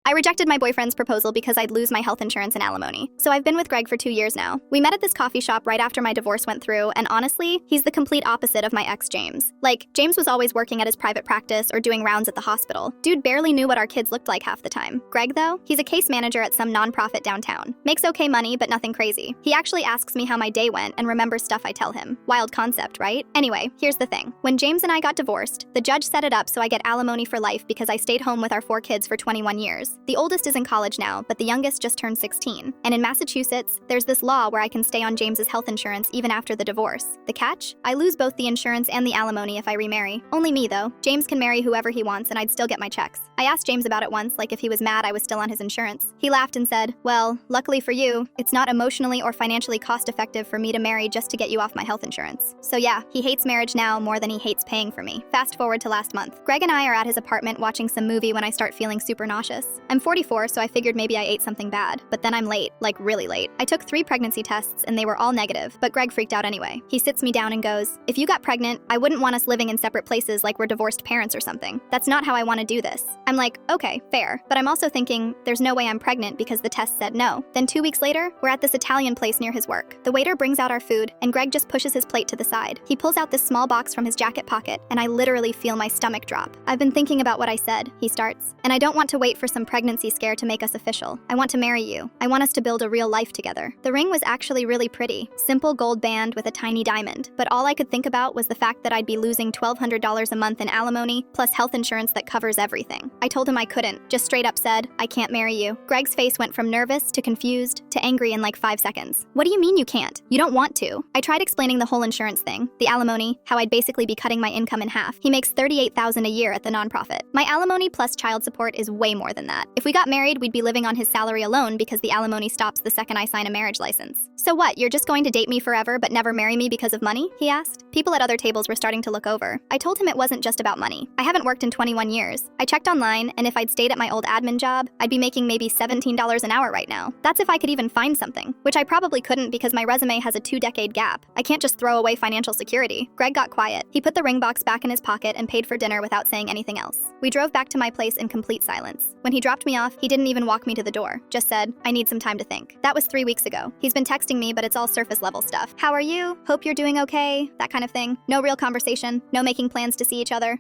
I rejected my boyfriend's proposal because I'd lose my health insurance and alimony. So I've been with Greg for 2 years now. We met at this coffee shop right after my divorce went through, and honestly, he's the complete opposite of my ex James. Like, James was always working at his private practice or doing rounds at the hospital. Dude barely knew what our kids looked like half the time. Greg, though, he's a case manager at some nonprofit downtown. Makes okay money, but nothing crazy. He actually asks me how my day went and remembers stuff I tell him. Wild concept, right? Anyway, here's the thing. When James and I got divorced, the judge set it up so I get alimony for life because I stayed home with our 4 kids for 21 years. The oldest is in college now, but the youngest just turned 16. And in Massachusetts, there's this law where I can stay on James's health insurance even after the divorce. The catch? I lose both the insurance and the alimony if I remarry. Only me, though. James can marry whoever he wants and I'd still get my checks. I asked James about it once, like if he was mad I was still on his insurance. He laughed and said, well, luckily for you, it's not emotionally or financially cost-effective for me to marry just to get you off my health insurance. So yeah, he hates marriage now more than he hates paying for me. Fast forward to last month. Greg and I are at his apartment watching some movie when I start feeling super nauseous. I'm 44, so I figured maybe I ate something bad. But then I'm late, like really late. I took 3 pregnancy tests and they were all negative, but Greg freaked out anyway. He sits me down and goes, if you got pregnant, I wouldn't want us living in separate places like we're divorced parents or something. That's not how I want to do this. I'm like, okay, fair. But I'm also thinking, there's no way I'm pregnant because the test said no. Then 2 weeks later, we're at this Italian place near his work. The waiter brings out our food and Greg just pushes his plate to the side. He pulls out this small box from his jacket pocket and I literally feel my stomach drop. I've been thinking about what I said, he starts, and I don't want to wait for some pregnancy scare to make us official. I want to marry you. I want us to build a real life together. The ring was actually really pretty. Simple gold band with a tiny diamond. But all I could think about was the fact that I'd be losing $1,200 a month in alimony, plus health insurance that covers everything. I told him I couldn't, just straight up said, I can't marry you. Greg's face went from nervous to confused to angry in like 5 seconds. What do you mean you can't? You don't want to. I tried explaining the whole insurance thing, the alimony, how I'd basically be cutting my income in half. He makes $38,000 a year at the nonprofit. My alimony plus child support is way more than that. If we got married, we'd be living on his salary alone because the alimony stops the second I sign a marriage license. So what, you're just going to date me forever but never marry me because of money? He asked. People at other tables were starting to look over. I told him it wasn't just about money. I haven't worked in 21 years. I checked online, and if I'd stayed at my old admin job, I'd be making maybe $17 an hour right now. That's if I could even find something, which I probably couldn't because my resume has a 2-decade gap. I can't just throw away financial security. Greg got quiet. He put the ring box back in his pocket and paid for dinner without saying anything else. We drove back to my place in complete silence. When he dropped me off, he didn't even walk me to the door, just said, I need some time to think. That was 3 weeks ago. He's been texting me, but it's all surface level stuff. How are you? Hope you're doing okay? That kind of thing. No real conversation, no making plans to see each other.